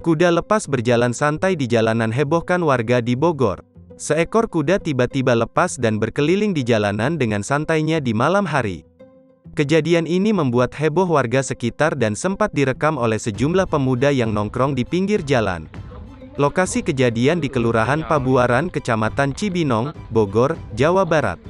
Kuda lepas berjalan santai di jalanan hebohkan warga di Bogor. Seekor kuda tiba-tiba lepas dan berkeliling di jalanan dengan santainya di malam hari. Kejadian ini membuat heboh warga sekitar dan sempat direkam oleh sejumlah pemuda yang nongkrong di pinggir jalan. Lokasi kejadian di Kelurahan Pabuaran, Kecamatan Cibinong, Bogor, Jawa Barat.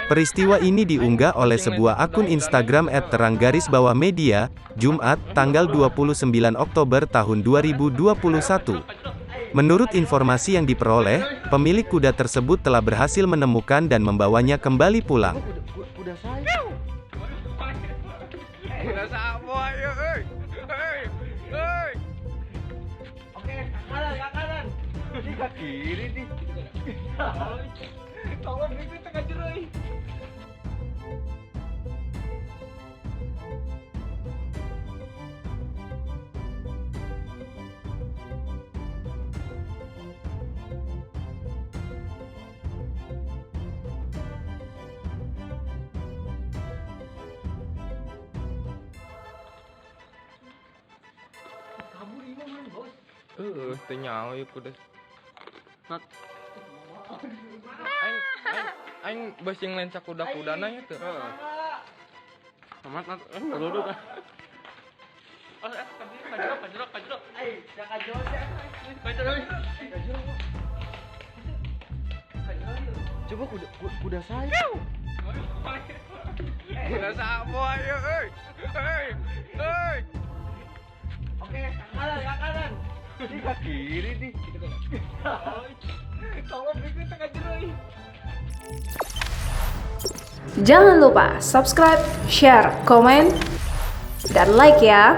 Peristiwa ini diunggah oleh sebuah akun Instagram @terang_media, Jumat, tanggal 29 Oktober tahun 2021. Menurut informasi yang diperoleh, pemilik kuda tersebut telah berhasil menemukan dan membawanya kembali pulang. Teu nyaho ieu kuda. Aing basing lenca kuda-kudana nya teu. Amat ngeluduk. Kajero. Coba kuda saya. Kuda sabo ayo euy. Oke, kanan. Di kiri nih. Tolong bikin tengah jeroy. Jangan lupa subscribe, share, komen, dan like ya.